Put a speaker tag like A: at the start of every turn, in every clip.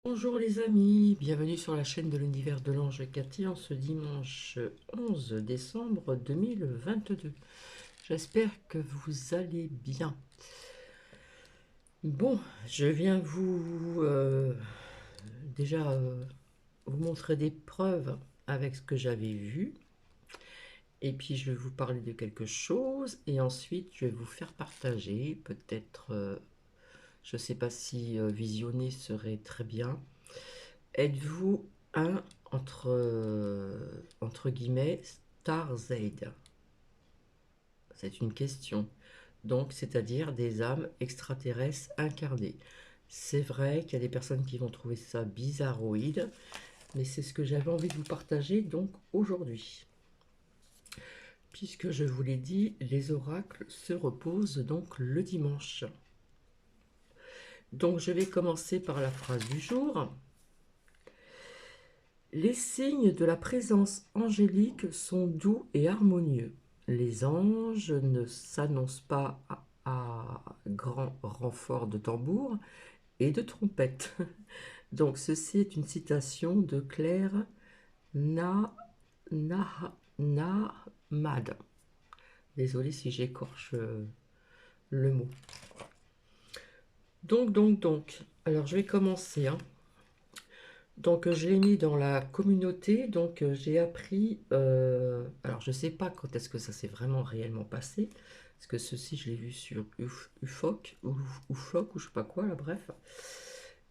A: Bonjour les amis, bienvenue sur la chaîne de l'univers de l'ange Cathy en ce dimanche 11 décembre 2022. J'espère que vous allez bien. Bon, je viens vous montrer des preuves avec ce que j'avais vu. Et puis je vais vous parler de quelque chose et ensuite je vais vous faire partager. Peut-être, je ne sais pas si visionner serait très bien. Êtes-vous un entre guillemets Star Z? C'est une question. Donc, c'est-à-dire des âmes extraterrestres incarnées. C'est vrai qu'il y a des personnes qui vont trouver ça bizarroïde, mais c'est ce que j'avais envie de vous partager donc aujourd'hui. Puisque je vous l'ai dit, les oracles se reposent donc le dimanche. Donc, je vais commencer par la phrase du jour. Les signes de la présence angélique sont doux et harmonieux. Les anges ne s'annoncent pas à grand renfort de tambour et de trompette. Donc ceci est une citation de Claire Nahmad. Désolée si j'écorche le mot. Donc. Alors je vais commencer, hein. Donc je l'ai mis dans la communauté, donc j'ai appris, alors je sais pas quand est-ce que ça s'est vraiment réellement passé, parce que ceci je l'ai vu sur UFOC, ou UFOC, ou je sais pas quoi, là, bref.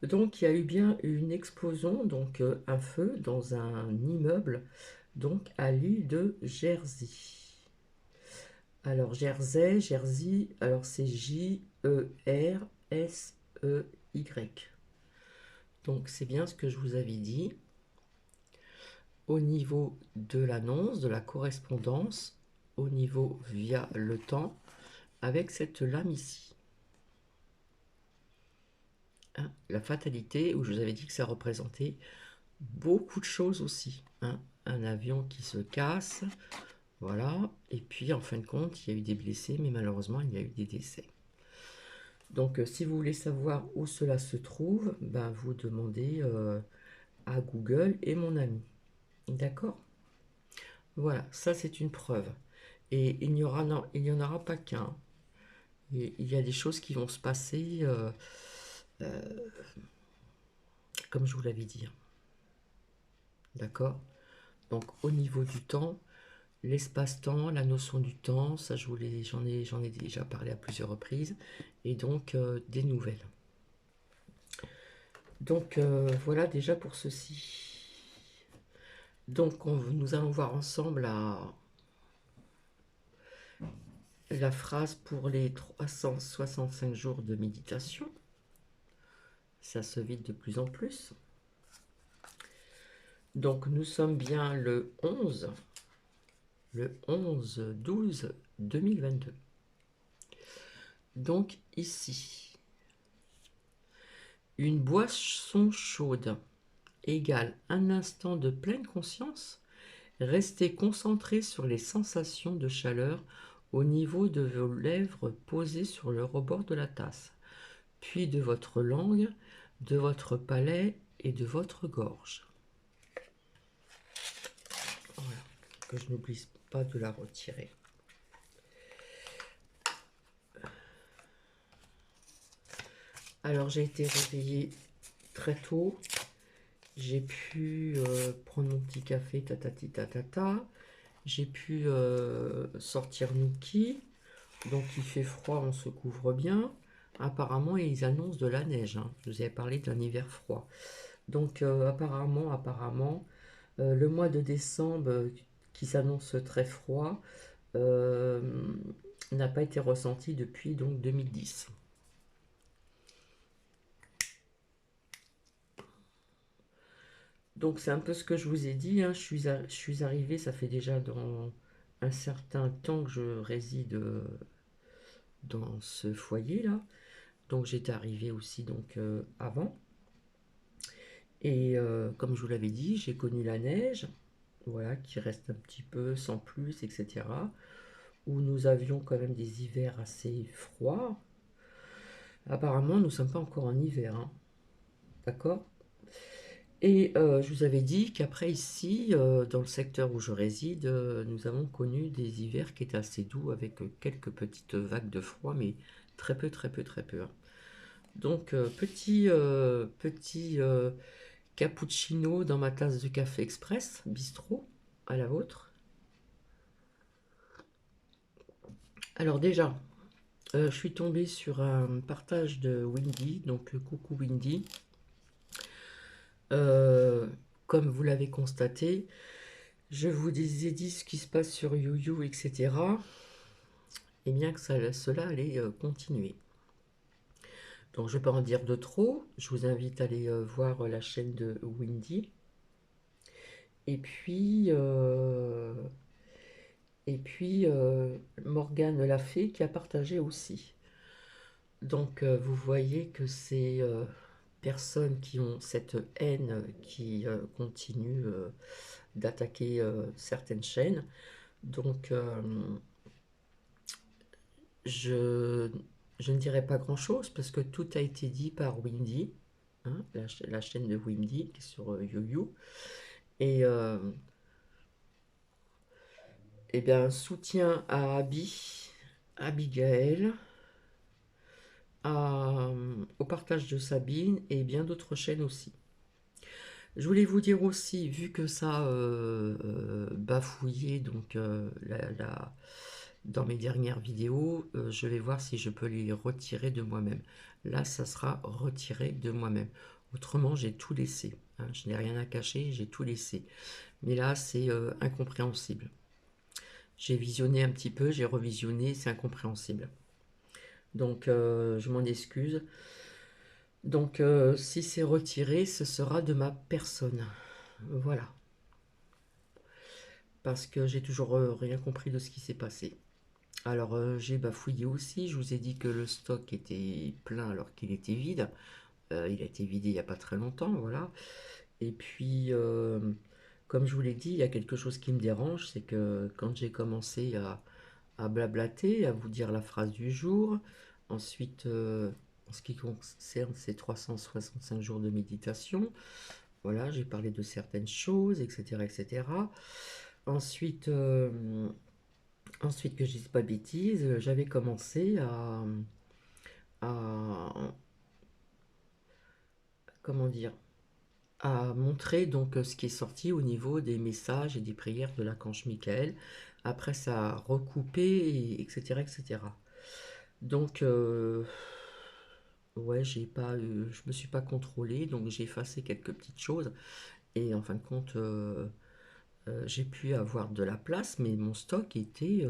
A: Donc il y a eu bien une explosion, donc un feu dans un immeuble, donc à l'île de Jersey. Alors Jersey, alors c'est Jersey. Donc c'est bien ce que je vous avais dit. Au niveau de l'annonce, de la correspondance, au niveau via le temps, avec cette lame ici. Hein, la fatalité, où je vous avais dit que ça représentait beaucoup de choses aussi. Hein, un avion qui se casse, voilà. Et puis en fin de compte, il y a eu des blessés, mais malheureusement, il y a eu des décès. Donc si vous voulez savoir où cela se trouve, ben, vous demandez à Google et mon ami. D'accord? Voilà, ça c'est une preuve. Et il n'y en aura pas qu'un. Et il y a des choses qui vont se passer, euh, comme je vous l'avais dit. D'accord? Donc au niveau du temps, l'espace-temps, la notion du temps, ça j'en ai déjà parlé à plusieurs reprises. Et donc des nouvelles. Donc voilà déjà pour ceci. Donc nous allons voir ensemble la phrase pour les 365 jours de méditation. Ça se vide de plus en plus. Donc nous sommes bien le 11 2022. Donc ici, une boisson chaude égale un instant de pleine conscience. Restez concentré sur les sensations de chaleur au niveau de vos lèvres posées sur le rebord de la tasse, puis de votre langue, de votre palais et de votre gorge. Voilà, que je n'oublie pas de la retirer. Alors j'ai été réveillée très tôt. J'ai pu prendre mon petit café, tatati tatata. J'ai pu sortir Nuki. Donc il fait froid, on se couvre bien. Apparemment, ils annoncent de la neige. Hein. Je vous avais parlé d'un hiver froid. Donc apparemment, le mois de décembre qui s'annonce très froid euh, n'a pas été ressenti depuis donc 2010. Donc c'est un peu ce que je vous ai dit, hein. Je suis arrivée, ça fait déjà dans un certain temps que je réside dans ce foyer-là. Donc j'étais arrivée aussi donc avant. Et comme je vous l'avais dit, j'ai connu la neige, voilà, qui reste un petit peu sans plus, etc. Où nous avions quand même des hivers assez froids. Apparemment, nous ne sommes pas encore en hiver, hein. D'accord? Et je vous avais dit qu'après ici, dans le secteur où je réside, nous avons connu des hivers qui étaient assez doux avec quelques petites vagues de froid, mais très peu, très peu, très peu, hein. Donc petit cappuccino dans ma tasse de café express, bistrot, à la vôtre. Alors déjà, je suis tombée sur un partage de Windy, donc coucou Windy. Euh, Comme vous l'avez constaté, je vous ai dit ce qui se passe sur YouYou, etc. Et bien que cela allait continuer. Donc je ne vais pas en dire de trop. Je vous invite à aller voir la chaîne de Windy. Et puis, euh, Morgane l'a fait qui a partagé aussi. Donc vous voyez que ces personnes qui ont cette haine qui continue d'attaquer certaines chaînes. Donc je, je ne dirai pas grand-chose parce que tout a été dit par Windy, hein, la chaîne de Windy qui est sur YouYou. Et eh bien, soutien à Abigail, au partage de Sabine et bien d'autres chaînes aussi. Je voulais vous dire aussi, vu que ça bafouillé donc dans mes dernières vidéos, je vais voir si je peux les retirer de moi-même. Là, ça sera retiré de moi-même. Autrement, j'ai tout laissé, hein. Je n'ai rien à cacher, j'ai tout laissé. Mais là, c'est incompréhensible. J'ai visionné un petit peu, j'ai revisionné, c'est incompréhensible. Donc, je m'en excuse. Donc, si c'est retiré, ce sera de ma personne. Voilà. Parce que j'ai toujours rien compris de ce qui s'est passé. Alors, j'ai bafouillé aussi. Je vous ai dit que le stock était plein alors qu'il était vide. Il a été vidé il n'y a pas très longtemps, voilà. Et puis, comme je vous l'ai dit, il y a quelque chose qui me dérange, c'est que quand j'ai commencé à blablater, à vous dire la phrase du jour, ensuite, en ce qui concerne ces 365 jours de méditation, voilà, j'ai parlé de certaines choses, etc., etc. Ensuite, ensuite que je dise pas de bêtises, j'avais commencé à comment dire, à montrer donc ce qui est sorti au niveau des messages et des prières de l'archange Michael. Après, ça a recoupé, etc., etc. Donc, ouais, je me suis pas contrôlé, donc j'ai effacé quelques petites choses. Et en fin de compte, j'ai pu avoir de la place, mais mon stock était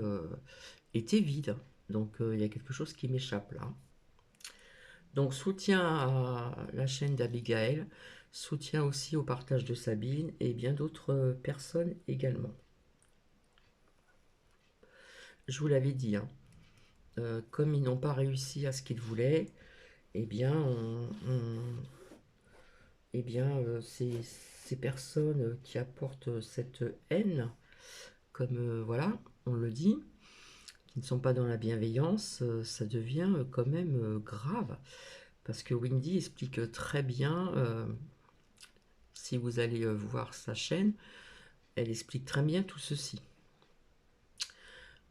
A: vide. Donc, il y a quelque chose qui m'échappe là. Donc soutien à la chaîne d'Abigail, soutien aussi au partage de Sabine et bien d'autres personnes également. Je vous l'avais dit, hein, comme ils n'ont pas réussi à ce qu'ils voulaient, eh bien, ces personnes qui apportent cette haine, comme voilà, on le dit, qui ne sont pas dans la bienveillance, ça devient quand même grave. Parce que Windy explique très bien, si vous allez voir sa chaîne, elle explique très bien tout ceci.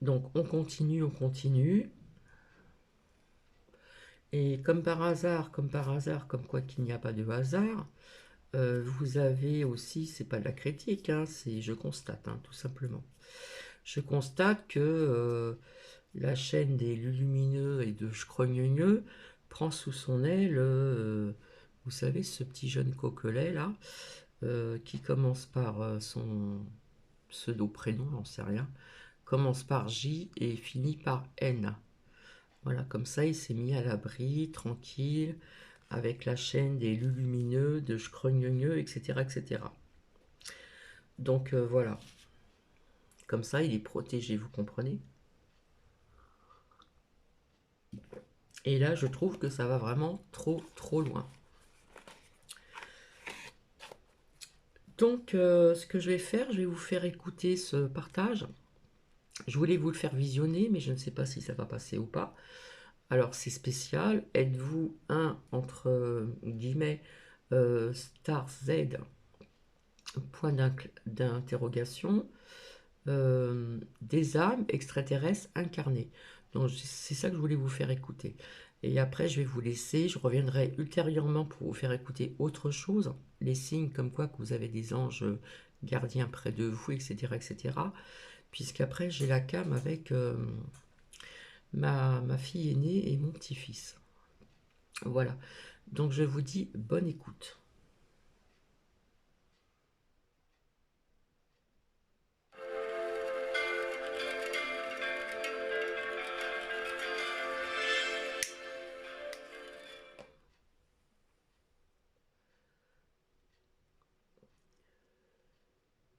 A: Donc on continue, on continue. Et comme par hasard, comme quoi qu'il n'y a pas de hasard, vous avez aussi, c'est pas de la critique, hein, c'est je constate, hein, tout simplement. Je constate que la chaîne des Lulumineux et de Scrogneux prend sous son aile, vous savez, ce petit jeune coquelet là, qui commence par son pseudo-prénom, j'en sais rien, commence par J et finit par N. Voilà, comme ça, il s'est mis à l'abri, tranquille, avec la chaîne des Lulumineux, de Scrogneux, etc., etc. Donc voilà, comme ça, il est protégé, vous comprenez? Et là, je trouve que ça va vraiment trop, trop loin. Donc, ce que je vais faire, je vais vous faire écouter ce partage. Je voulais vous le faire visionner, mais je ne sais pas si ça va passer ou pas. Alors, c'est spécial. Êtes-vous un, entre guillemets, Star Z, point d'interrogation, des âmes extraterrestres incarnées. Donc c'est ça que je voulais vous faire écouter. Et après, je vais vous laisser. Je reviendrai ultérieurement pour vous faire écouter autre chose. Les signes comme quoi que vous avez des anges gardiens près de vous, etc., etc. Puisqu'après, j'ai la cam avec ma fille aînée et mon petit-fils. Voilà. Donc je vous dis bonne écoute.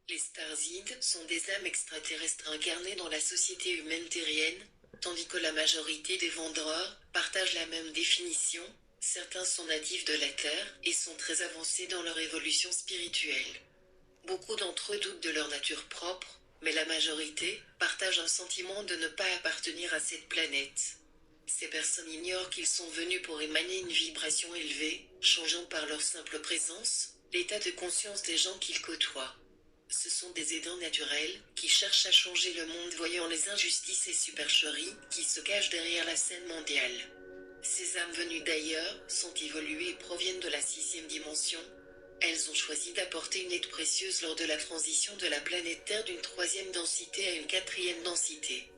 B: Les Starzides sont des âmes extraterrestres incarnées dans la société humaine terrienne, tandis que la majorité des Wanderers partagent la même définition. Certains sont natifs de la Terre et sont très avancés dans leur évolution spirituelle. Beaucoup d'entre eux doutent de leur nature propre, mais la majorité partage un sentiment de ne pas appartenir à cette planète. Ces personnes ignorent qu'ils sont venus pour émaner une vibration élevée, changeant par leur simple présence l'état de conscience des gens qu'ils côtoient. Ce sont des aidants naturels qui cherchent à changer le monde voyant les injustices et supercheries qui se cachent derrière la scène mondiale. Ces âmes venues d'ailleurs sont évoluées et proviennent de la 6e dimension. Elles ont choisi d'apporter une aide précieuse lors de la transition de la planète Terre d'une 3e densité à une 4e densité.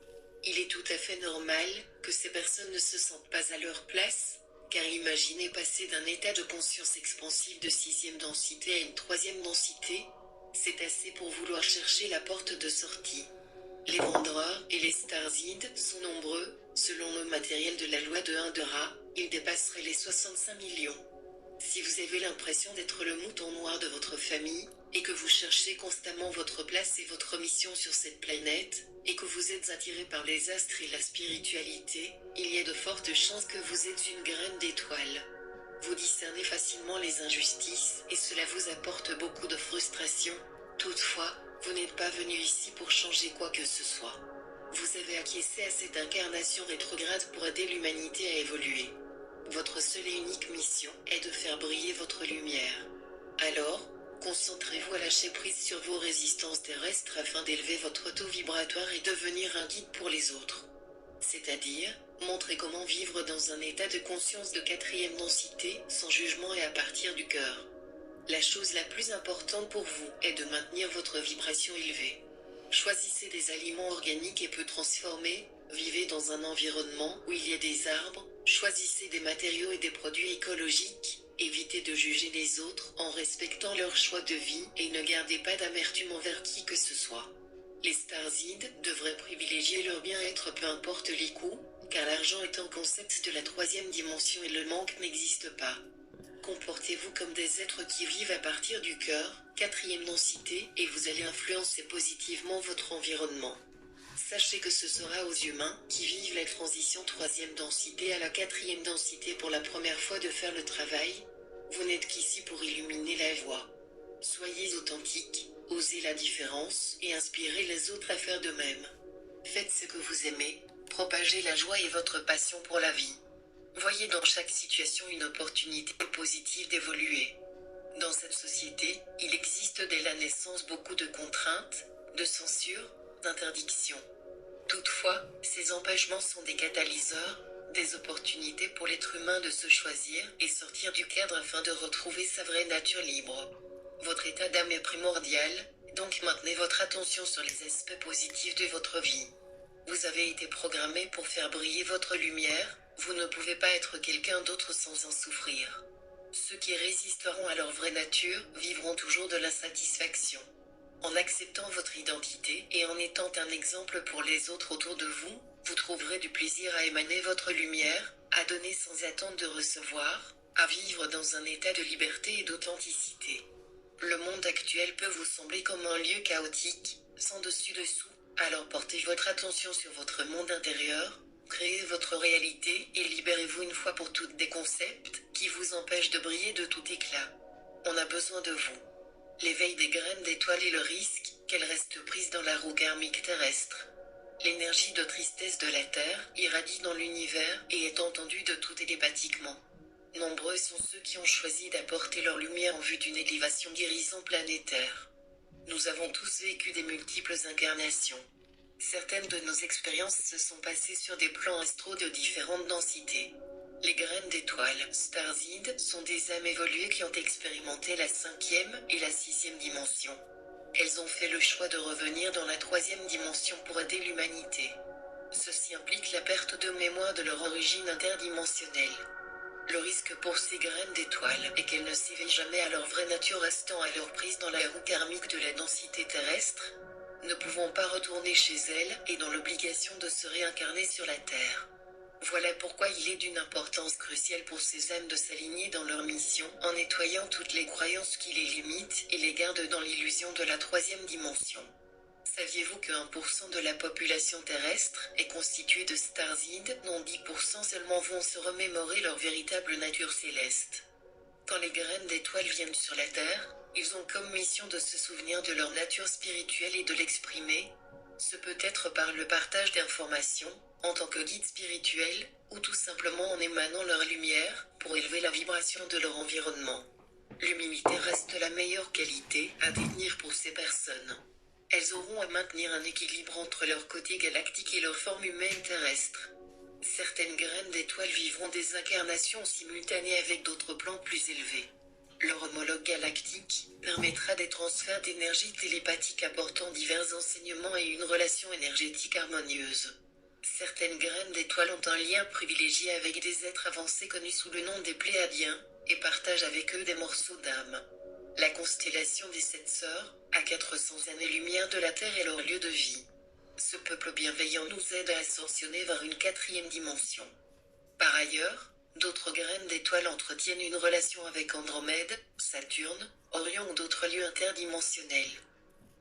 B: Il est tout à fait normal que ces personnes ne se sentent pas à leur place, car imaginez passer d'un état de conscience expansive de 6e densité à une 3e densité, c'est assez pour vouloir chercher la porte de sortie. Les Wanderers et les Starzides sont nombreux, selon le matériel de la loi de 1 de Ra, ils dépasseraient les 65 millions. Si vous avez l'impression d'être le mouton noir de votre famille, et que vous cherchez constamment votre place et votre mission sur cette planète, et que vous êtes attiré par les astres et la spiritualité, il y a de fortes chances que vous êtes une graine d'étoile. Vous discernez facilement les injustices et cela vous apporte beaucoup de frustration. Toutefois, vous n'êtes pas venu ici pour changer quoi que ce soit. Vous avez acquiescé à cette incarnation rétrograde pour aider l'humanité à évoluer. Votre seule et unique mission est de faire briller votre lumière. Alors, concentrez-vous à lâcher prise sur vos résistances terrestres afin d'élever votre taux vibratoire et devenir un guide pour les autres. C'est-à-dire, montrer comment vivre dans un état de conscience de 4e densité, sans jugement et à partir du cœur. La chose la plus importante pour vous est de maintenir votre vibration élevée. Choisissez des aliments organiques et peu transformés, vivez dans un environnement où il y a des arbres, choisissez des matériaux et des produits écologiques, évitez de juger les autres en respectant leur choix de vie et ne gardez pas d'amertume envers qui que ce soit. Les Starzides devraient privilégier leur bien-être peu importe les coûts, car l'argent est un concept de la 3e dimension et le manque n'existe pas. Comportez-vous comme des êtres qui vivent à partir du cœur, 4e densité, et vous allez influencer positivement votre environnement. Sachez que ce sera aux humains qui vivent la transition 3e densité à la 4e densité pour la première fois de faire le travail. Vous n'êtes qu'ici pour illuminer la voie. Soyez authentique, osez la différence et inspirez les autres à faire de même. Faites ce que vous aimez, propagez la joie et votre passion pour la vie. Voyez dans chaque situation une opportunité positive d'évoluer. Dans cette société, il existe dès la naissance beaucoup de contraintes, de censure, d'interdictions. Toutefois, ces empêchements sont des catalyseurs, des opportunités pour l'être humain de se choisir et sortir du cadre afin de retrouver sa vraie nature libre. Votre état d'âme est primordial, donc maintenez votre attention sur les aspects positifs de votre vie. Vous avez été programmé pour faire briller votre lumière, vous ne pouvez pas être quelqu'un d'autre sans en souffrir. Ceux qui résisteront à leur vraie nature vivront toujours de l'insatisfaction. En acceptant votre identité et en étant un exemple pour les autres autour de vous, vous trouverez du plaisir à émaner votre lumière, à donner sans attendre de recevoir, à vivre dans un état de liberté et d'authenticité. Le monde actuel peut vous sembler comme un lieu chaotique, sans dessus-dessous, alors portez votre attention sur votre monde intérieur, créez votre réalité et libérez-vous une fois pour toutes des concepts qui vous empêchent de briller de tout éclat. On a besoin de vous. L'éveil des graines d'étoiles est le risque qu'elles restent prises dans la roue karmique terrestre. L'énergie de tristesse de la Terre irradie dans l'univers et est entendue de tout télépathiquement. Nombreux sont ceux qui ont choisi d'apporter leur lumière en vue d'une élévation guérissante planétaire. Nous avons tous vécu des multiples incarnations. Certaines de nos expériences se sont passées sur des plans astraux de différentes densités. Les graines d'étoiles, Starseed, sont des âmes évoluées qui ont expérimenté la 5e et la 6e dimension. Elles ont fait le choix de revenir dans la 3e dimension pour aider l'humanité. Ceci implique la perte de mémoire de leur origine interdimensionnelle. Le risque pour ces graines d'étoiles est qu'elles ne s'éveillent jamais à leur vraie nature, restant à leur prise dans la roue karmique de la densité terrestre, ne pouvant pas retourner chez elles et dans l'obligation de se réincarner sur la Terre. Voilà pourquoi il est d'une importance cruciale pour ces âmes de s'aligner dans leur mission en nettoyant toutes les croyances qui les limitent et les gardent dans l'illusion de la 3e dimension. Saviez-vous que 1% de la population terrestre est constituée de Starseed, dont 10% seulement vont se remémorer leur véritable nature céleste? Quand les graines d'étoiles viennent sur la Terre, ils ont comme mission de se souvenir de leur nature spirituelle et de l'exprimer, ce peut être par le partage d'informations, en tant que guide spirituel, ou tout simplement en émanant leur lumière, pour élever la vibration de leur environnement. L'humilité reste la meilleure qualité à détenir pour ces personnes. Elles auront à maintenir un équilibre entre leur côté galactique et leur forme humaine terrestre. Certaines graines d'étoiles vivront des incarnations simultanées avec d'autres plans plus élevés. Leur homologue galactique permettra des transferts d'énergie télépathique apportant divers enseignements et une relation énergétique harmonieuse. Certaines graines d'étoiles ont un lien privilégié avec des êtres avancés connus sous le nom des Pléiadiens, et partagent avec eux des morceaux d'âme. La constellation des 7 sœurs, à 400 années-lumière de la Terre, est leur lieu de vie. Ce peuple bienveillant nous aide à ascensionner vers une 4e dimension. Par ailleurs, d'autres graines d'étoiles entretiennent une relation avec Andromède, Saturne, Orion ou d'autres lieux interdimensionnels.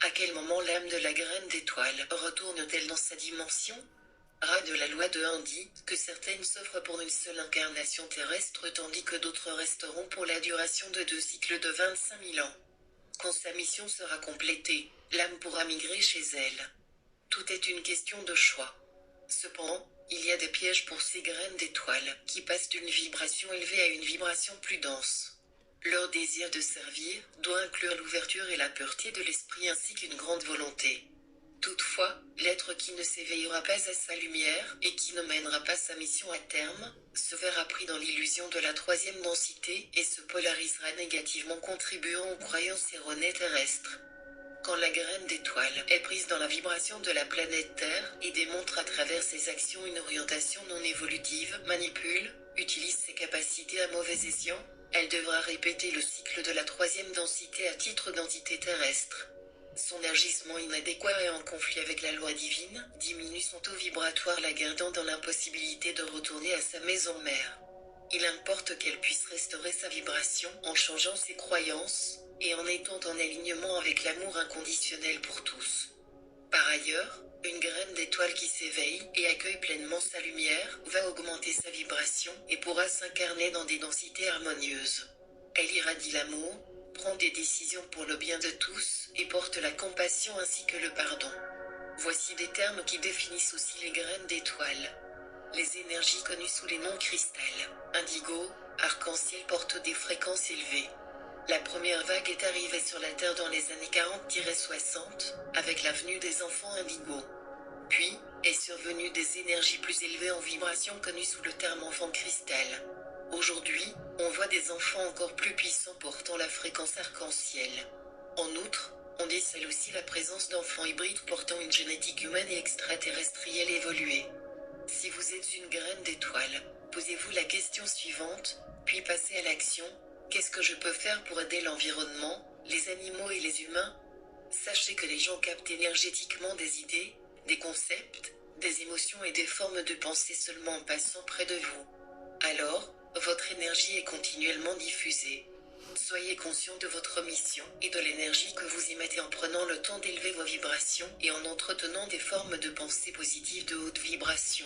B: À quel moment l'âme de la graine d'étoile retourne-t-elle dans sa dimension? Ra de la loi de 1 dit que certaines s'offrent pour une seule incarnation terrestre tandis que d'autres resteront pour la duration de 2 cycles de 25 000 ans. Quand sa mission sera complétée, l'âme pourra migrer chez elle. Tout est une question de choix. Cependant, il y a des pièges pour ces graines d'étoiles qui passent d'une vibration élevée à une vibration plus dense. Leur désir de servir doit inclure l'ouverture et la pureté de l'esprit ainsi qu'une grande volonté. Toutefois, l'être qui ne s'éveillera pas à sa lumière et qui ne mènera pas sa mission à terme, se verra pris dans l'illusion de la 3e densité et se polarisera négativement, contribuant aux croyances erronées terrestres. Quand la graine d'étoile est prise dans la vibration de la planète Terre et démontre à travers ses actions une orientation non évolutive, manipule, utilise ses capacités à mauvais escient, elle devra répéter le cycle de la 3e densité à titre d'entité terrestre. Son agissement inadéquat et en conflit avec la loi divine diminue son taux vibratoire, la gardant dans l'impossibilité de retourner à sa maison mère. Il importe qu'elle puisse restaurer sa vibration en changeant ses croyances et en étant en alignement avec l'amour inconditionnel pour tous. Par ailleurs, une graine d'étoile qui s'éveille et accueille pleinement sa lumière va augmenter sa vibration et pourra s'incarner dans des densités harmonieuses. Elle irradie l'amour, prend des décisions pour le bien de tous et porte la compassion ainsi que le pardon. Voici des termes qui définissent aussi les graines d'étoiles. Les énergies connues sous les noms cristal, indigo, arc-en-ciel portent des fréquences élevées. La première vague est arrivée sur la Terre dans les années 40-60, avec la venue des enfants indigo. Puis, est survenue des énergies plus élevées en vibration connues sous le terme enfant cristal. Aujourd'hui, on voit des enfants encore plus puissants portant la fréquence arc-en-ciel. En outre, on décèle aussi la présence d'enfants hybrides portant une génétique humaine et extraterrestrielle évoluée. Si vous êtes une graine d'étoile, posez-vous la question suivante, puis passez à l'action. Qu'est-ce que je peux faire pour aider l'environnement, les animaux et les humains? Sachez que les gens captent énergétiquement des idées, des concepts, des émotions et des formes de pensée seulement en passant près de vous. Alors, votre énergie est continuellement diffusée. Soyez conscient de votre mission et de l'énergie que vous y mettez en prenant le temps d'élever vos vibrations et en entretenant des formes de pensée positives de haute vibration.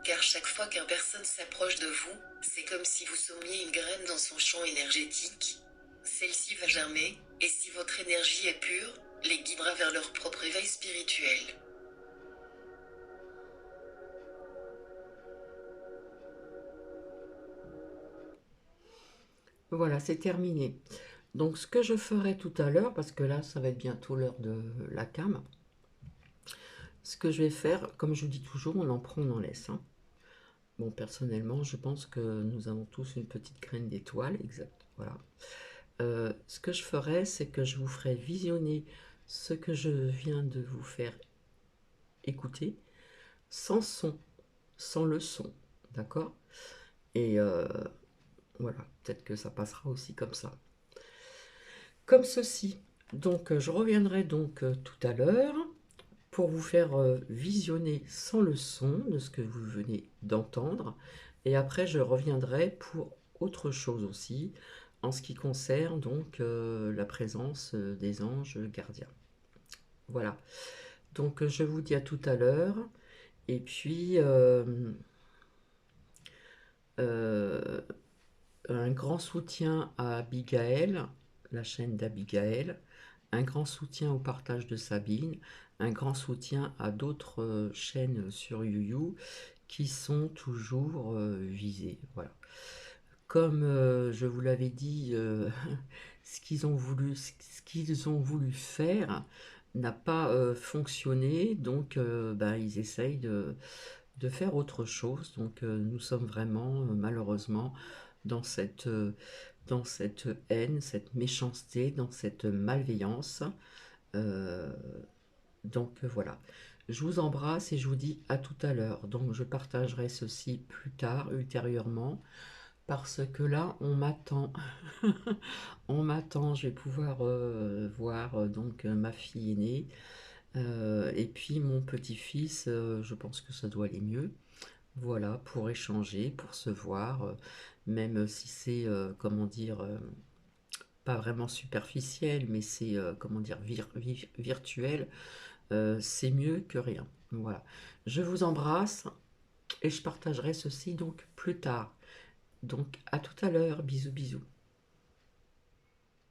B: Car chaque fois qu'une personne s'approche de vous, c'est comme si vous semmiez une graine dans son champ énergétique. Celle-ci va germer, et si votre énergie est pure, les guidera vers leur propre éveil spirituel.
A: Voilà, c'est terminé. Donc, ce que je ferai tout à l'heure, parce que là, ça va être bientôt l'heure de la cam, ce que je vais faire, comme je vous dis toujours, on en prend, on en laisse, hein. Bon, personnellement, je pense que nous avons tous une petite graine d'étoile, exact, voilà. Ce que je ferai, c'est que je vous ferai visionner ce que je viens de vous faire écouter, sans son, sans le son, d'accord? Et voilà, peut-être que ça passera aussi comme ça. Comme ceci. Donc, je reviendrai donc tout à l'heure pour vous faire visionner sans le son de ce que vous venez d'entendre. Et après, je reviendrai pour autre chose aussi, en ce qui concerne donc la présence des anges gardiens. Voilà. Donc, je vous dis à tout à l'heure. Et puis, euh, un grand soutien à Abigail, la chaîne d'Abigail, un grand soutien au partage de Sabine, un grand soutien à d'autres chaînes sur YouYou qui sont toujours visées. Voilà. Comme je vous l'avais dit, ce qu'ils ont voulu faire n'a pas fonctionné, donc ben, ils essayent de faire autre chose. Donc nous sommes vraiment malheureusement dans dans cette haine, cette méchanceté, dans cette malveillance. Euh, donc voilà. Je vous embrasse et je vous dis à tout à l'heure. Donc je partagerai ceci plus tard, ultérieurement, parce que là on m'attend. On m'attend. Je vais pouvoir voir donc ma fille aînée et puis mon petit-fils. Je pense que ça doit aller mieux. Voilà, pour échanger, pour se voir, même si c'est, comment dire, pas vraiment superficiel, mais c'est, comment dire, virtuel, c'est mieux que rien. Voilà. Je vous embrasse et je partagerai ceci donc plus tard. Donc à tout à l'heure. Bisous, bisous.